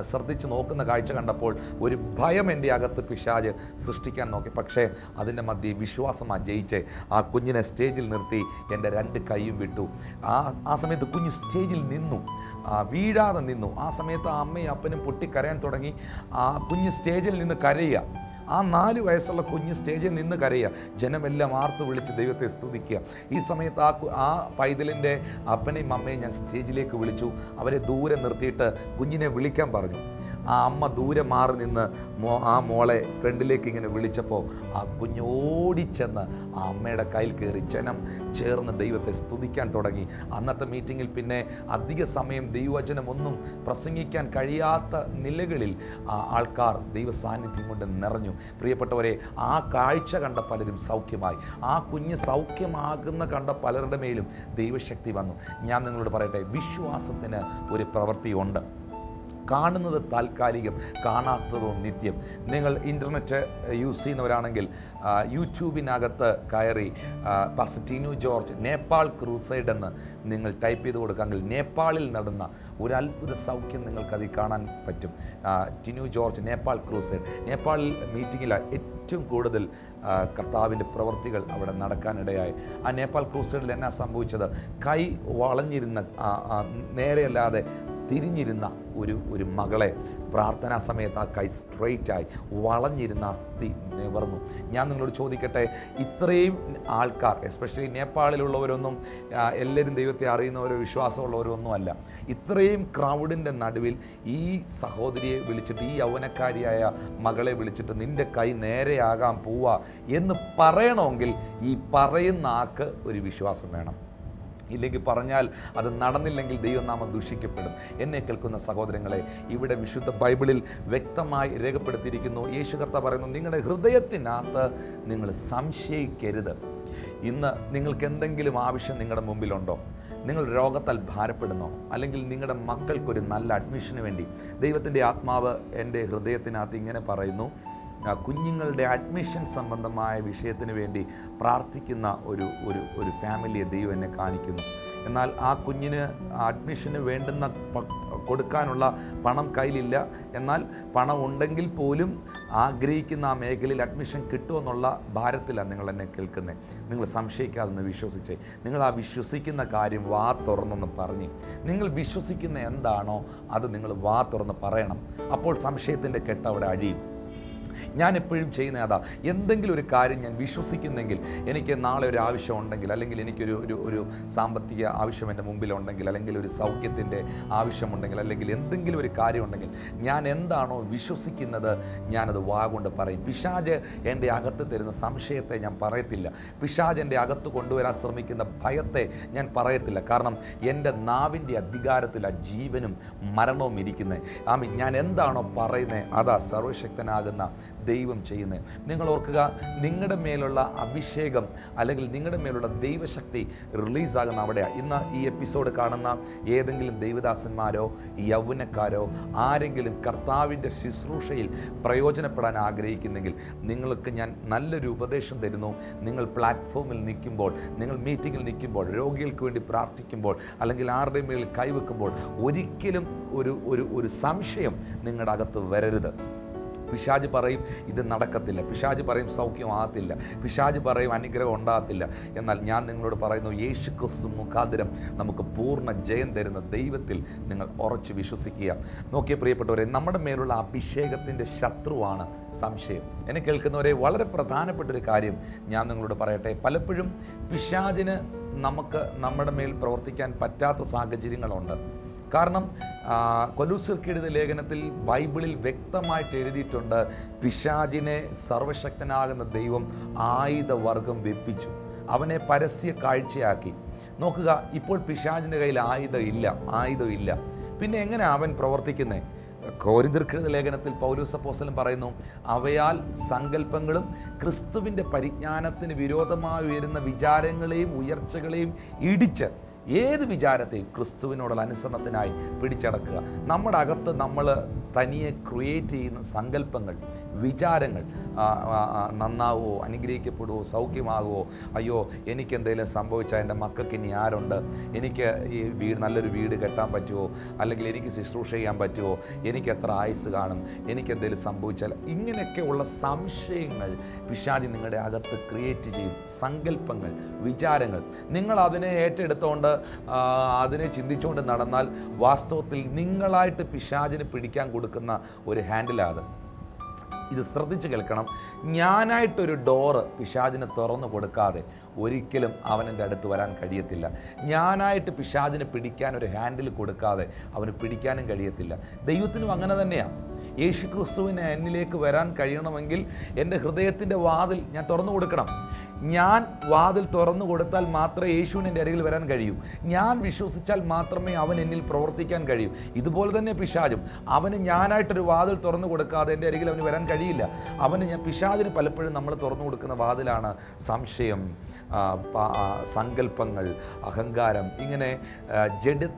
ശ്രദ്ധിച്ച് നോക്കുന്ന കാഴ്ച കണ്ടപ്പോൾ ഒരു ഭയം എൻ്റെ അകത്ത് പിശാച് സൃഷ്ടിക്കാൻ നോക്കി. പക്ഷേ അതിൻ്റെ മധ്യേ വിശ്വാസമാണ് ജയിച്ച് ആ കുഞ്ഞിനെ സ്റ്റേജിൽ നിർത്തി എൻ്റെ 2 കൈയും വിട്ടു. ആ സമയത്ത് കുഞ്ഞ് സ്റ്റേജിൽ നിന്നു, വീഴാതെ നിന്നു. ആ സമയത്ത് ആ അമ്മയും അപ്പനും പൊട്ടിക്കരയാൻ തുടങ്ങി. ആ കുഞ്ഞ് സ്റ്റേജിൽ നിന്ന് കരയുക. ആ 4 വയസ്സുള്ള കുഞ്ഞ് സ്റ്റേജിൽ നിന്ന് കരയുക. ജനമെല്ലാം ആർത്ത് വിളിച്ച് ദൈവത്തെ സ്തുതിക്കുക. ഈ സമയത്ത് ആ പൈതലിൻ്റെ അപ്പനെയും അമ്മയും ഞാൻ സ്റ്റേജിലേക്ക് വിളിച്ചു. അവരെ ദൂരെ നിർത്തിയിട്ട് കുഞ്ഞിനെ വിളിക്കാൻ പറഞ്ഞു. ആ അമ്മ ദൂരെ മാറി നിന്ന് ആ മോളെ ഫ്രണ്ടിലേക്ക് ഇങ്ങനെ വിളിച്ചപ്പോൾ ആ കുഞ്ഞ് ഓടിച്ചെന്ന് ആ അമ്മയുടെ കയ്യിൽ കയറി ജനം ചേർന്ന് ദൈവത്തെ സ്തുതിക്കാൻ തുടങ്ങി. അന്നത്തെ മീറ്റിങ്ങിൽ പിന്നെ അധിക സമയം ദൈവവചനമൊന്നും പ്രസംഗിക്കാൻ കഴിയാത്ത നിലകളിൽ ആൾക്കാർ ദൈവ സാന്നിധ്യം കൊണ്ട് നിറഞ്ഞു. പ്രിയപ്പെട്ടവരെ, ആ കാഴ്ച കണ്ട പലരും സൗഖ്യമായി. ആ കുഞ്ഞ് സൗഖ്യമാകുന്ന കണ്ട പലരുടെ മേലും ദൈവശക്തി വന്നു. ഞാൻ നിങ്ങളോട് പറയട്ടെ, വിശ്വാസത്തിന് ഒരു പ്രവൃത്തിയുണ്ട്. കാണുന്നത് താൽക്കാലികം, കാണാത്തതോ നിത്യം. നിങ്ങൾ ഇൻ്റർനെറ്റ് യൂസ് ചെയ്യുന്നവരാണെങ്കിൽ യൂട്യൂബിനകത്ത് കയറി pastor Tinu George Nepal crusade എന്ന് നിങ്ങൾ ടൈപ്പ് ചെയ്ത് കൊടുക്കാമെങ്കിൽ നേപ്പാളിൽ നടന്ന ഒരു അത്ഭുത സൗഖ്യം നിങ്ങൾക്കതിൽ കാണാൻ പറ്റും. Tinu George Nepal crusade. നേപ്പാളിൽ മീറ്റിങ്ങിലാണ് ഏറ്റവും കൂടുതൽ കർത്താവിൻ്റെ പ്രവൃത്തികൾ അവിടെ നടക്കാനിടയായി. ആ നേപ്പാൾ ക്രൂസൈഡിൽ എന്നാ സംഭവിച്ചത്? കൈ വളഞ്ഞിരുന്ന, നേരെയല്ലാതെ തിരിഞ്ഞിരുന്ന ഒരു മകളെ പ്രാർത്ഥനാ സമയത്ത് ആ കൈ സ്ട്രെയിറ്റായി, വളഞ്ഞിരുന്ന അസ്ഥി നിവർന്നു. ഞാൻ നിങ്ങളോട് ചോദിക്കട്ടെ, ഇത്രയും ആൾക്കാർ, എസ്പെഷ്യലി നേപ്പാളിലുള്ളവരൊന്നും എല്ലാവരും ദൈവത്തെ അറിയുന്നവരോ വിശ്വാസമുള്ളവരൊന്നും അല്ല. ഇത്രയും ക്രൗഡിൻ്റെ നടുവിൽ ഈ സഹോദരിയെ വിളിച്ചിട്ട്, ഈ യൗവനക്കാരിയായ മകളെ വിളിച്ചിട്ട് നിൻ്റെ കൈ നേരെയാകാൻ പോവാ എന്ന് പറയണമെങ്കിൽ ഈ പറയുന്ന ആൾക്ക് ഒരു വിശ്വാസം വേണം. ഇല്ലെങ്കിൽ പറഞ്ഞാൽ അത് നടന്നില്ലെങ്കിൽ ദൈവനാമം ദൂഷിക്കപ്പെടും. എന്നെ കേൾക്കുന്ന സഹോദരങ്ങളെ, ഇവിടെ വിശുദ്ധ ബൈബിളിൽ വ്യക്തമായി രേഖപ്പെടുത്തിയിരിക്കുന്നു. യേശു കർത്താവ് പറയുന്നു, നിങ്ങളുടെ ഹൃദയത്തിനകത്ത് നിങ്ങൾ സംശയിക്കരുത്. ഇന്ന് നിങ്ങൾക്ക് എന്തെങ്കിലും ആവശ്യം നിങ്ങളുടെ മുമ്പിലുണ്ടോ? നിങ്ങൾ രോഗത്താൽ ഭാരപ്പെടുന്നോ? അല്ലെങ്കിൽ നിങ്ങളുടെ മക്കൾക്കൊരു നല്ല അഡ്മിഷന് വേണ്ടി ദൈവത്തിൻ്റെ ആത്മാവ് എൻ്റെ ഹൃദയത്തിനകത്ത് ഇങ്ങനെ പറയുന്നു, കുഞ്ഞുങ്ങളുടെ അഡ്മിഷൻ സംബന്ധമായ വിഷയത്തിന് വേണ്ടി പ്രാർത്ഥിക്കുന്ന ഒരു ഫാമിലിയെ ദൈവം എന്നെ കാണിക്കുന്നു. എന്നാൽ ആ കുഞ്ഞിന് അഡ്മിഷന് വേണ്ടുന്ന കൊടുക്കാനുള്ള പണം കയ്യിലില്ല. എന്നാൽ പണം ഉണ്ടെങ്കിൽ പോലും ആഗ്രഹിക്കുന്ന ആ മേഖലയിൽ അഡ്മിഷൻ കിട്ടുമെന്നുള്ള ഭാരത്തിലാണ് നിങ്ങൾ എന്നെ കേൾക്കുന്നത്. നിങ്ങൾ സംശയിക്കാതെന്ന് വിശ്വസിച്ചേ. നിങ്ങൾ ആ വിശ്വസിക്കുന്ന കാര്യം വാ തുറന്നൊന്ന് പറഞ്ഞ്, നിങ്ങൾ വിശ്വസിക്കുന്ന എന്താണോ അത് നിങ്ങൾ വാ തുറന്ന് പറയണം. അപ്പോൾ സംശയത്തിൻ്റെ കെട്ട് അവിടെ അഴിയും. ഞാൻ എപ്പോഴും ചെയ്യുന്ന അതാ. എന്തെങ്കിലും ഒരു കാര്യം ഞാൻ വിശ്വസിക്കുന്നെങ്കിൽ, എനിക്ക് നാളെ ഒരു ആവശ്യമുണ്ടെങ്കിൽ, അല്ലെങ്കിൽ എനിക്കൊരു ഒരു ഒരു സാമ്പത്തിക ആവശ്യം എൻ്റെ മുമ്പിലുണ്ടെങ്കിൽ, അല്ലെങ്കിൽ ഒരു സൗഖ്യത്തിൻ്റെ ആവശ്യമുണ്ടെങ്കിൽ, അല്ലെങ്കിൽ എന്തെങ്കിലും ഒരു കാര്യമുണ്ടെങ്കിൽ, ഞാൻ എന്താണോ വിശ്വസിക്കുന്നത് ഞാനത് വാഗൊണ്ട് പറയും. പിശാച് എൻ്റെ അകത്ത് തരുന്ന സംശയത്തെ ഞാൻ പറയത്തില്ല. പിശാച് എൻ്റെ അകത്ത് കൊണ്ടുവരാൻ ശ്രമിക്കുന്ന ഭയത്തെ ഞാൻ പറയത്തില്ല. കാരണം എൻ്റെ നാവിൻ്റെ അധികാരത്തിലാണ് ജീവനും മരണവും ഇരിക്കുന്നത്. ഞാൻ എന്താണോ പറയുന്നത് അതാ സർവശക്തനാകുന്ന ദൈവം ചെയ്യുന്നത്. നിങ്ങൾ ഓർക്കുക, നിങ്ങളുടെ മേലുള്ള അഭിഷേകം അല്ലെങ്കിൽ നിങ്ങളുടെ മേലുള്ള ദൈവശക്തി റിലീസാകുന്ന അവിടെയാണ്. ഇന്ന് ഈ എപ്പിസോഡ് കാണുന്ന ഏതെങ്കിലും ദൈവദാസന്മാരോ യൗവനക്കാരോ ആരെങ്കിലും കർത്താവിൻ്റെ ശുശ്രൂഷയിൽ പ്രയോജനപ്പെടാൻ ആഗ്രഹിക്കുന്നെങ്കിൽ നിങ്ങൾക്ക് ഞാൻ നല്ലൊരു ഉപദേശം തരുന്നു. നിങ്ങൾ പ്ലാറ്റ്ഫോമിൽ നിൽക്കുമ്പോൾ, നിങ്ങൾ മീറ്റിങ്ങിൽ നിൽക്കുമ്പോൾ, രോഗികൾക്ക് വേണ്ടി പ്രാർത്ഥിക്കുമ്പോൾ, അല്ലെങ്കിൽ ആരുടെ മേൽ കൈവെക്കുമ്പോൾ ഒരിക്കലും ഒരു സംശയം നിങ്ങളുടെ അകത്ത് വരരുത്. പിശാച് പറയും ഇത് നടക്കത്തില്ല, പിശാച് പറയും സൗഖ്യമാകത്തില്ല, പിശാച് പറയും അനുഗ്രഹം ഉണ്ടാകത്തില്ല. എന്നാൽ ഞാൻ നിങ്ങളോട് പറയുന്നു, യേശു ക്രിസ്തു മുഖാന്തരം നമുക്ക് പൂർണ്ണ ജയം തരുന്ന ദൈവത്തിൽ നിങ്ങൾ ഉറച്ചു വിശ്വസിക്കുക. നോക്കിയ പ്രിയപ്പെട്ടവരെ, നമ്മുടെ മേലുള്ള അഭിഷേകത്തിൻ്റെ ശത്രുവാണ് സംശയം. എന്നെ കേൾക്കുന്നവരെ, വളരെ പ്രധാനപ്പെട്ടൊരു കാര്യം ഞാൻ നിങ്ങളോട് പറയട്ടെ. പലപ്പോഴും പിശാചിന് നമ്മുടെ മേൽ പ്രവർത്തിക്കാൻ പറ്റാത്ത സാഹചര്യങ്ങളുണ്ട്. കാരണം കൊലോസ്യർക്ക് എഴുതിയ ലേഖനത്തിൽ ബൈബിളിൽ വ്യക്തമായിട്ട് എഴുതിയിട്ടുണ്ട്, പിശാചിനെ സർവശക്തനാകുന്ന ദൈവം ആയുധവർഗം വെപ്പിച്ചു, അവനെ പരസ്യ കാഴ്ചയാക്കി. നോക്കുക, ഇപ്പോൾ പിശാചിൻ്റെ കയ്യിൽ ആയുധമില്ല. പിന്നെ എങ്ങനെ അവൻ പ്രവർത്തിക്കുന്നത്? കൊരിന്ത്യർക്ക് എഴുതിയ ലേഖനത്തിൽ പൗലോസ് അപ്പോസ്തലൻ പറയുന്നു, അവയാൽ സങ്കല്പങ്ങളും ക്രിസ്തുവിൻ്റെ പരിജ്ഞാനത്തിന് വിരോധമായി ഉയരുന്ന വിചാരങ്ങളെയും ഉയർച്ചകളെയും ഇടിച്ച് ഏത് വിചാരത്തെയും ക്രിസ്തുവിനോടുള്ള അനുസരണത്തിനായി പിടിച്ചടക്കുക. നമ്മുടെ അകത്ത് നമ്മൾ തനിയെ ക്രിയേറ്റ് ചെയ്യുന്ന സങ്കല്പങ്ങൾ, വിചാരങ്ങൾ, നന്നാവോ, അനുഗ്രഹിക്കപ്പെടുവോ, സൗഖ്യമാകുമോ, അയ്യോ എനിക്കെന്തെങ്കിലും സംഭവിച്ചാൽ എൻ്റെ മക്കൾക്ക് ഇനി ആരുണ്ട്, എനിക്ക് ഈ നല്ലൊരു വീട് കെട്ടാൻ പറ്റുമോ, അല്ലെങ്കിൽ എനിക്ക് ശുശ്രൂഷ ചെയ്യാൻ പറ്റുമോ, എനിക്ക് എത്ര ആയുസ് കാണും, എനിക്കെന്തെങ്കിലും സംഭവിച്ചാൽ, ഇങ്ങനെയൊക്കെയുള്ള സംശയങ്ങൾ പിശാചി നിങ്ങളുടെ അകത്ത് ക്രിയേറ്റ് ചെയ്യും. സങ്കല്പങ്ങൾ, വിചാരങ്ങൾ. നിങ്ങൾ അതിനെ ഏറ്റെടുത്തുകൊണ്ട് അതിനെ ചിന്തിച്ചുകൊണ്ട് നടന്നാൽ വാസ്തവത്തിൽ നിങ്ങളായിട്ട് പിശാചിന് പിടിക്കാൻ കൊടുക്കുന്ന ഒരു ഹാൻഡിലാണ്. ഇത് ശ്രദ്ധിച്ച് കേൾക്കണം. ഞാനായിട്ടൊരു ഡോറ് പിശാചിന് തുറന്നു കൊടുക്കാതെ ഒരിക്കലും അവനെൻ്റെ അടുത്ത് വരാൻ കഴിയത്തില്ല. ഞാനായിട്ട് പിശാചിന് പിടിക്കാൻ ഒരു ഹാൻഡിൽ കൊടുക്കാതെ അവന് പിടിക്കാനും കഴിയത്തില്ല. ദൈവത്തിനും അങ്ങനെ തന്നെയാണ്. യേശു ക്രിസ്തുവിന് എന്നിലേക്ക് വരാൻ കഴിയണമെങ്കിൽ എൻ്റെ ഹൃദയത്തിൻ്റെ വാതിൽ ഞാൻ തുറന്നു കൊടുക്കണം. ഞാൻ വാതിൽ തുറന്നു കൊടുത്താൽ മാത്രമേ യേശുവിന് എൻ്റെ അരികിൽ വരാൻ കഴിയൂ. ഞാൻ വിശ്വസിച്ചാൽ മാത്രമേ അവൻ എന്നിൽ പ്രവർത്തിക്കാൻ കഴിയൂ. ഇതുപോലെ തന്നെ പിശാചും, അവന് ഞാനായിട്ടൊരു വാതിൽ തുറന്നു കൊടുക്കാതെ എൻ്റെ അരികിൽ അവന് വരാൻ കഴിയില്ല. പിശാചിന് പലപ്പോഴും നമ്മൾ തുറന്നു കൊടുക്കുന്ന വാതിലാണ് സംശയം, സങ്കല്പങ്ങൾ, അഹങ്കാരം, ഇങ്ങനെ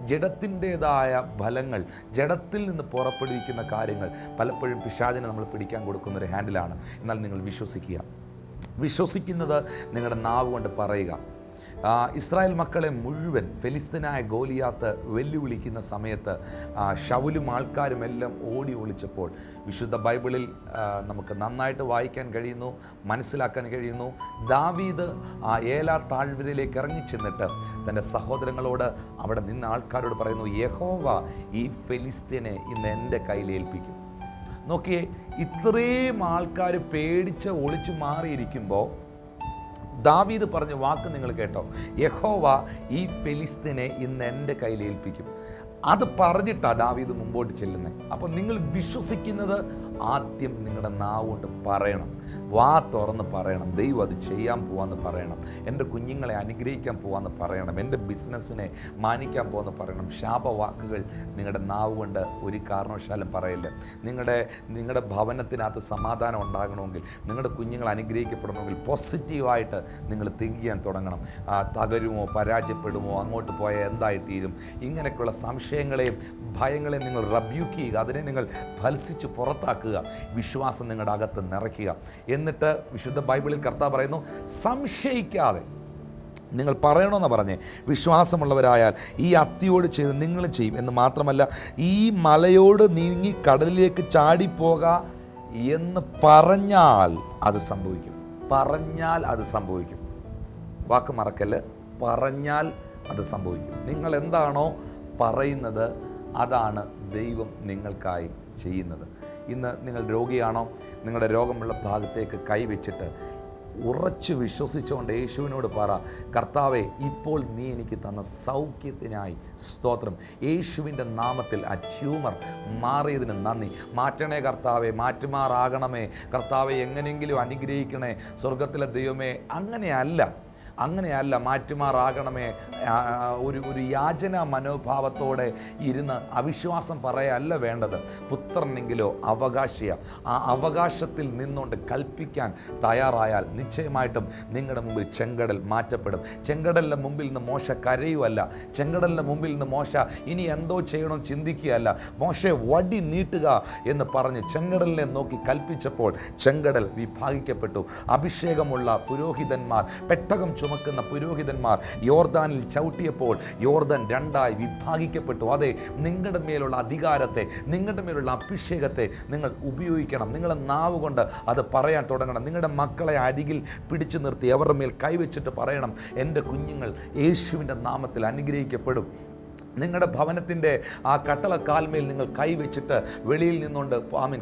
ജഡത്തിൻ്റെതായ ഫലങ്ങൾ, ജഡത്തിൽ നിന്ന് പുറപ്പെടുവിക്കുന്ന കാര്യങ്ങൾ പലപ്പോഴും പിശാചിനെ നമ്മൾ പിടിക്കാൻ കൊടുക്കുന്നൊരു ഹാൻഡിലാണ്. എന്നാൽ നിങ്ങൾ വിശ്വസിക്കുന്നത് നിങ്ങളുടെ നാവ് കൊണ്ട് പറയുക. ഇസ്രായേൽ മക്കളെ മുഴുവൻ ഫെലിസ്തീനായ ഗോലിയാത്ത് വെല്ലുവിളിക്കുന്ന സമയത്ത് ശൗലും ആൾക്കാരും എല്ലാം ഓടി ഒളിച്ചപ്പോൾ വിശുദ്ധ ബൈബിളിൽ നമുക്ക് നന്നായിട്ട് വായിക്കാൻ കഴിയുന്നു, മനസ്സിലാക്കാൻ കഴിയുന്നു. ദാവീദ് ഏലാ താഴ്വരയിലേക്ക് ഇറങ്ങിച്ചെന്നിട്ട് തൻ്റെ സഹോദരങ്ങളോട്, അവിടെ നിന്ന ആൾക്കാരോട് പറയുന്നു, യഹോവ ഈ ഫെലിസ്തീനെ ഇന്ന് എൻ്റെ കയ്യിൽ ഏൽപ്പിക്കും. നോക്കിയേ, ഇത്രയും ആൾക്കാർ പേടിച്ച് ഒളിച്ചു മാറിയിരിക്കുമ്പോൾ ദാവീദ് പറഞ്ഞ വാക്ക് നിങ്ങൾ കേട്ടോ, യഹോവ ഈ ഫെലിസ്തീനെ ഇന്ന് എൻ്റെ കയ്യിൽ ഏൽപ്പിക്കും. അത് പറഞ്ഞിട്ടാണ് ദാവീദ് മുമ്പോട്ട് ചെല്ലുന്നത്. അപ്പോൾ നിങ്ങൾ വിശ്വസിക്കുന്നത് ആദ്യം നിങ്ങളുടെ നാവ് കൊണ്ട് പറയണം, വാ തുറന്ന് പറയണം. ദൈവം അത് ചെയ്യാൻ പോവാന്ന് പറയണം. എൻ്റെ കുഞ്ഞുങ്ങളെ അനുഗ്രഹിക്കാൻ പോവാന്ന് പറയണം. എൻ്റെ ബിസിനസ്സിനെ മാനിക്കാൻ പോവാന്ന് പറയണം. ശാപവാക്കുകൾ നിങ്ങളുടെ നാവ് കൊണ്ട് ഒരു കാരണവശാലും പറയില്ല. നിങ്ങളുടെ ഭവനത്തിനകത്ത് സമാധാനം ഉണ്ടാകണമെങ്കിൽ, നിങ്ങളുടെ കുഞ്ഞുങ്ങൾ അനുഗ്രഹിക്കപ്പെടണമെങ്കിൽ പോസിറ്റീവായിട്ട് നിങ്ങൾ തിങ്ക് ചെയ്യാൻ തുടങ്ങണം. തകരുമോ, പരാജയപ്പെടുമോ, അങ്ങോട്ട് പോയാൽ എന്തായിത്തീരും, ഇങ്ങനെയൊക്കെയുള്ള സംശയങ്ങളെയും ഭയങ്ങളെയും നിങ്ങൾ റബ്യൂക്ക് ചെയ്യുക. അതിനെ നിങ്ങൾ ഫലസിച്ച് പുറത്താക്കുക. വിശ്വാസം നിങ്ങളുടെ അകത്ത് നിറയ്ക്കുക. എന്നിട്ട് വിശുദ്ധ ബൈബിളിൽ കർത്താവ് പറയുന്നു, സംശയിക്കാതെ നിങ്ങൾ പറയണമെന്ന് പറഞ്ഞേ. വിശ്വാസമുള്ളവരായാൽ ഈ അത്തിയോട് ചെയ്ത് നിങ്ങൾ ചെയ്യും എന്ന് മാത്രമല്ല, ഈ മലയോട് നീങ്ങി കടലിലേക്ക് ചാടിപ്പോക എന്ന് പറഞ്ഞാൽ അത് സംഭവിക്കും. പറഞ്ഞാൽ അത് സംഭവിക്കും. വാക്ക് മറക്കല്ല്. പറഞ്ഞാൽ അത് സംഭവിക്കും. നിങ്ങൾ എന്താണോ പറയുന്നത് അതാണ് ദൈവം നിങ്ങൾക്കായി ചെയ്യുന്നത്. ഇന്ന് നിങ്ങൾ രോഗിയാണോ? നിങ്ങളുടെ രോഗമുള്ള ഭാഗത്തേക്ക് കൈവച്ചിട്ട് ഉറച്ചു വിശ്വസിച്ചുകൊണ്ട് യേശുവിനോട് പറ, കർത്താവേ, ഇപ്പോൾ നീ എനിക്ക് തന്ന സൗഖ്യത്തിനായി സ്തോത്രം. യേശുവിൻ്റെ നാമത്തിൽ ആ ട്യൂമർ മാറിയതിന് നന്ദി. മാറ്റണേ കർത്താവേ, മാറ്റുമാറാകണമേ കർത്താവെ, എങ്ങനെയെങ്കിലും അനുഗ്രഹിക്കണേ സ്വർഗത്തിലെ ദൈവമേ. അങ്ങനെയല്ല മാറ്റുമാറാകണമേ. ഒരു യാചന മനോഭാവത്തോടെ ഇരുന്ന് അവിശ്വാസം പറയല്ല വേണ്ടത്. പുത്രനെങ്കിലോ അവകാശിയ, ആ അവകാശത്തിൽ നിന്നുകൊണ്ട് കൽപ്പിക്കാൻ തയ്യാറായാൽ നിശ്ചയമായിട്ടും നിങ്ങളുടെ മുമ്പിൽ ചെങ്കടൽ മാറ്റപ്പെടും. ചെങ്കടലിൻ്റെ മുമ്പിൽ നിന്ന് മോശ കരയുമല്ല, ചെങ്കടലിൻ്റെ മുമ്പിൽ നിന്ന് മോശ ഇനി എന്തോ ചെയ്യണം ചിന്തിക്കുകയല്ല, മോശയെ വടി നീട്ടുക എന്ന് പറഞ്ഞ് ചെങ്കടലിനെ നോക്കി കൽപ്പിച്ചപ്പോൾ ചെങ്കടൽ വിഭാഗിക്കപ്പെട്ടു. അഭിഷേകമുള്ള പുരോഹിതന്മാർ, പെട്ടകം ചുമക്കുന്ന പുരോഹിതന്മാർ യോർദാനിൽ ചവിട്ടിയപ്പോൾ യോർദാൻ രണ്ടായി വിഭാഗിക്കപ്പെട്ടു. അതെ, നിങ്ങളുടെ മേലുള്ള അധികാരത്തെ, നിങ്ങളുടെ മേലുള്ള അഭിഷേകത്തെ നിങ്ങൾ ഉപയോഗിക്കണം. നിങ്ങളുടെ നാവ് കൊണ്ട് അത് പറയാൻ തുടങ്ങണം. നിങ്ങളുടെ മക്കളെ അരികിൽ പിടിച്ചു നിർത്തി അവരുടെ മേൽ കൈവച്ചിട്ട് പറയണം, എൻ്റെ കുഞ്ഞുങ്ങൾ യേശുവിൻ്റെ നാമത്തിൽ അനുഗ്രഹിക്കപ്പെടും. നിങ്ങളുടെ ഭവനത്തിൻ്റെ ആ കട്ടളക്കാൽമേൽ നിങ്ങൾ കൈവച്ചിട്ട് വെളിയിൽ നിന്നുകൊണ്ട്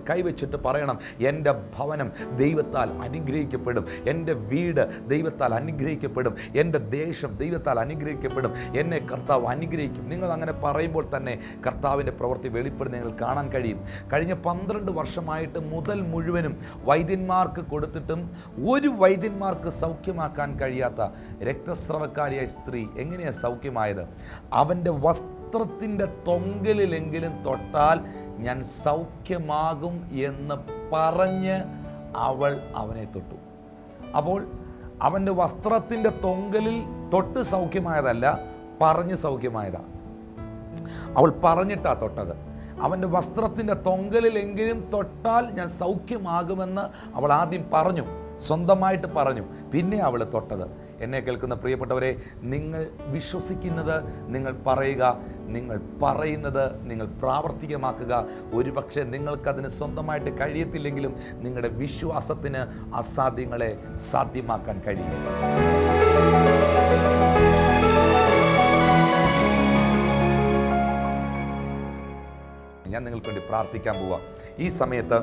കൈവച്ചിട്ട് പറയണം, എൻ്റെ ഭവനം ദൈവത്താൽ അനുഗ്രഹിക്കപ്പെടും, എൻ്റെ വീട് ദൈവത്താൽ അനുഗ്രഹിക്കപ്പെടും, എൻ്റെ ദേശം ദൈവത്താൽ അനുഗ്രഹിക്കപ്പെടും, എന്നെ കർത്താവ് അനുഗ്രഹിക്കും. നിങ്ങൾ അങ്ങനെ പറയുമ്പോൾ തന്നെ കർത്താവിൻ്റെ പ്രവൃത്തി വെളിപ്പെടുന്ന നിങ്ങൾ കാണാൻ കഴിയും. കഴിഞ്ഞ 12 വർഷമായിട്ട് മുതൽ മുഴുവനും വൈദ്യന്മാർക്ക് കൊടുത്തിട്ടും ഒരു വൈദ്യന്മാർക്ക് സൗഖ്യമാക്കാൻ കഴിയാത്ത രക്തസ്രവക്കാരിയായ സ്ത്രീ എങ്ങനെയാണ് സൗഖ്യമായത്? അവൻ്റെ വസ്ത്രത്തിൻ്റെ തൊങ്കലിലെങ്കിലും തൊട്ടാൽ ഞാൻ സൗഖ്യമാകും എന്ന് പറഞ്ഞ് അവൾ അവനെ തൊട്ടു. അപ്പോൾ അവൻ്റെ വസ്ത്രത്തിൻ്റെ തൊങ്കലിൽ തൊട്ട് സൗഖ്യമായതല്ല, പറഞ്ഞ് സൗഖ്യമായതാണ്. അവൾ പറഞ്ഞിട്ടാ തൊട്ടത്. അവൻ്റെ വസ്ത്രത്തിൻ്റെ തൊങ്കലിലെങ്കിലും തൊട്ടാൽ ഞാൻ സൗഖ്യമാകുമെന്ന് അവൾ ആദ്യം പറഞ്ഞു, സ്വന്തമായിട്ട് പറഞ്ഞു, പിന്നെ അവൾ തൊട്ടത്. എന്നെ കേൾക്കുന്ന പ്രിയപ്പെട്ടവരെ, നിങ്ങൾ വിശ്വസിക്കുന്നത് നിങ്ങൾ പറയുക, നിങ്ങൾ പറയുന്നത് നിങ്ങൾ പ്രാവർത്തികമാക്കുക. ഒരുപക്ഷെ നിങ്ങൾക്കതിന് സ്വന്തമായിട്ട് കഴിയത്തില്ലെങ്കിലും നിങ്ങളുടെ വിശ്വാസത്തിന് അസാധ്യങ്ങളെ സാധ്യമാക്കാൻ കഴിയും. ഞാൻ നിങ്ങൾക്ക് വേണ്ടി പ്രാർത്ഥിക്കാൻ പോവാം. ഈ സമയത്ത്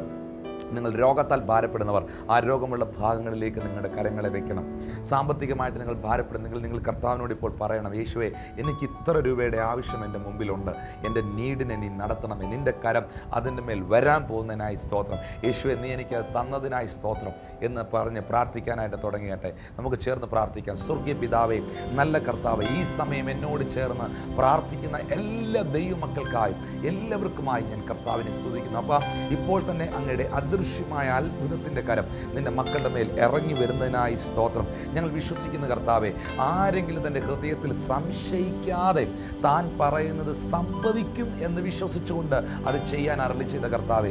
നിങ്ങൾ രോഗത്താൽ ഭാരപ്പെടുന്നവർ ആ രോഗമുള്ള ഭാഗങ്ങളിലേക്ക് നിങ്ങളുടെ കരങ്ങളെ വെക്കണം. സാമ്പത്തികമായിട്ട് നിങ്ങൾ ഭാരപ്പെടുന്നെങ്കിൽ നിങ്ങൾ കർത്താവിനോട് ഇപ്പോൾ പറയണം, യേശുവേ, എനിക്ക് ഇത്ര രൂപയുടെ ആവശ്യം എൻ്റെ മുമ്പിലുണ്ട്, എൻ്റെ നീഡിനെ നീ നടത്തണമേ, നിൻ്റെ കരം അതിൻ്റെ മേൽ വരാൻ പോകുന്നതിനായി സ്തോത്രം, യേശുവേ നീ എനിക്ക് അത് തന്നതിനായി സ്തോത്രം എന്ന് പറഞ്ഞ് പ്രാർത്ഥിക്കാനായിട്ട് തുടങ്ങിയട്ടെ. നമുക്ക് ചേർന്ന് പ്രാർത്ഥിക്കാം. സ്വർഗീയ പിതാവേ, നല്ല കർത്താവേ, ഈ സമയം എന്നോട് ചേർന്ന് പ്രാർത്ഥിക്കുന്ന എല്ലാ ദൈവമക്കൾക്കായും എല്ലാവർക്കുമായി ഞാൻ കർത്താവിനെ സ്തുതിക്കുന്നു. അപ്പോൾ ഇപ്പോൾ തന്നെ അങ്ങയുടെ അദൃശ്യമായ അത്ഭുതത്തിൻ്റെ കരം നിൻ്റെ മക്കളുടെ മേൽ ഇറങ്ങി വരുന്നതിനായി സ്തോത്രം. ഞങ്ങൾ വിശ്വസിക്കുന്ന കർത്താവെ, ആരെങ്കിലും തൻ്റെ ഹൃദയത്തിൽ സംശയിക്കാതെ താൻ പറയുന്നത് സംഭവിക്കും എന്ന് വിശ്വസിച്ചുകൊണ്ട് അത് ചെയ്യാൻ അരുളി ചെയ്ത കർത്താവെ,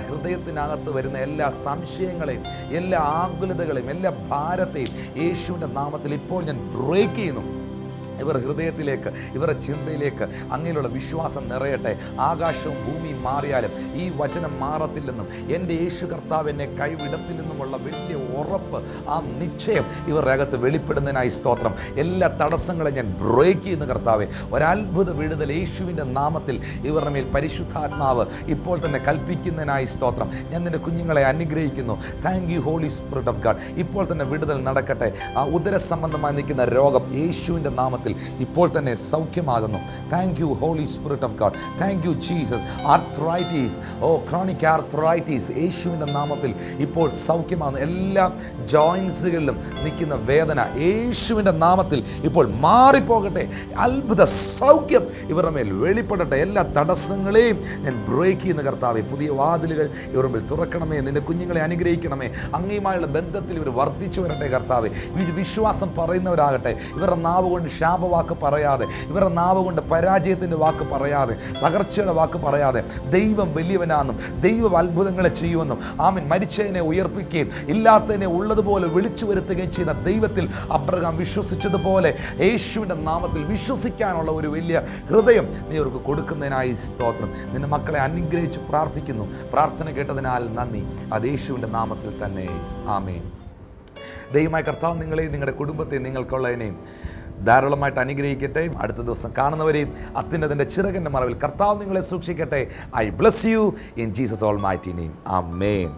ഹൃദയത്തിനകത്ത് വരുന്ന എല്ലാ സംശയങ്ങളെയും, എല്ലാ ആകുലതകളെയും, എല്ലാ ഭാരത്തെയും യേശുവിൻ്റെ നാമത്തിൽ ഇപ്പോൾ ഞാൻ ബ്രേക്ക് ചെയ്യുന്നു. ഇവരുടെ ഹൃദയത്തിലേക്ക്, ഇവരുടെ ചിന്തയിലേക്ക് അങ്ങനെയുള്ള വിശ്വാസം നിറയട്ടെ. ആകാശവും ഭൂമിയും മാറിയാലും ഈ വചനം മാറത്തില്ലെന്നും എൻ്റെ യേശു കർത്താവ് എന്നെ കൈവിടത്തില്ലെന്നുമുള്ള വലിയ ഉറപ്പ്, ആ നിശ്ചയം ഇവരുടെ അകത്ത് വെളിപ്പെടുന്നതിനായി സ്തോത്രം. എല്ലാ തടസ്സങ്ങളെ ഞാൻ ബ്രേക്ക് ചെയ്യുന്ന കർത്താവെ, ഒരത്ഭുത വിടുതൽ യേശുവിൻ്റെ നാമത്തിൽ ഇവരുടെ മേൽ പരിശുദ്ധാത്മാവ് ഇപ്പോൾ തന്നെ കൽപ്പിക്കുന്നതിനായി സ്തോത്രം. ഞാൻ നിൻ്റെ കുഞ്ഞുങ്ങളെ അനുഗ്രഹിക്കുന്നു. Thank you holy spirit of God. ഇപ്പോൾ തന്നെ വിടുതൽ നടക്കട്ടെ. ആ ഉദര സംബന്ധമായി നിൽക്കുന്ന രോഗം യേശുവിൻ്റെ നാമത്തിൽ ഇപ്പോൾ തന്നെ സൗഖ്യമാകുന്നു. Thank you holy spirit of God. Thank you Jesus. Arthritis, chronic arthritis യേശുവിൻ്റെ നാമത്തിൽ ഇപ്പോൾ സൗഖ്യമാകുന്നു. എല്ലാ ജോയിൻസുകളിലും നിൽക്കുന്ന വേദന യേശുവിൻ്റെ നാമത്തിൽ ഇപ്പോൾ മാറിപ്പോകട്ടെ. അത്ഭുത സൗഖ്യം ഇവരുടെ മേൽ വെളിപ്പെടട്ടെ. എല്ലാ തടസ്സങ്ങളെയും ഞാൻ ബ്രേക്ക് ചെയ്യുന്ന കർത്താവെ, പുതിയ വാതിലുകൾ ഇവരുടെ മേൽ തുറക്കണമേ. നിൻ്റെ കുഞ്ഞുങ്ങളെ അനുഗ്രഹിക്കണമേ. അങ്ങയുമായുള്ള ബന്ധത്തിൽ ഇവർ വർദ്ധിച്ചു വരട്ടെ കർത്താവെ. ഇവർ വിശ്വാസം പറയുന്നവരാകട്ടെ. ഇവരുടെ നാവ് കൊണ്ട് ശാപവാക്ക് പറയാതെ, ഇവരുടെ നാവ് കൊണ്ട് പരാജയത്തിൻ്റെ വാക്ക് പറയാതെ, തകർച്ചയുടെ വാക്ക് പറയാതെ, ദൈവം വലിയവനാണെന്നും ദൈവം അത്ഭുതങ്ങളെ ചെയ്യുമെന്നും ആമേൻ, മരിച്ചതിനെ ഉയർപ്പിക്കുകയും ഇല്ലാത്തതിനെ ഉള്ളതുപോലെ വിളിച്ചു വരുത്തുകയും ചെയ്യുന്ന ദൈവത്തിൽ അബ്രഹാം വിശ്വസിച്ചതുപോലെ യേശുവിൻ്റെ നാമത്തിൽ വിശ്വസിക്കാനുള്ള ഒരു വലിയ ഹൃദയം നീ അവർക്ക് കൊടുക്കുന്നതിനായി സ്തോത്രം. നിന്റെ മക്കളെ അനുഗ്രഹിച്ച് പ്രാർത്ഥിക്കുന്നു. പ്രാർത്ഥന കേട്ടതിനാൽ നന്ദി. അത് യേശുവിൻ്റെ നാമത്തിൽ തന്നെ. ആമേൻ. ദൈവമായ കർത്താവ് നിങ്ങളെയും നിങ്ങളുടെ കുടുംബത്തെയും നിങ്ങൾക്കുള്ളതിനെയും ധാരാളമായിട്ട് അനുഗ്രഹിക്കട്ടെ. അടുത്ത ദിവസം കാണുന്നവരെയും അത്യുന്നതൻ്റെ ചിറകിൻ്റെ മറവിൽ കർത്താവ് നിങ്ങളെ സൂക്ഷിക്കട്ടെ. I bless you in Jesus almighty name. Amen.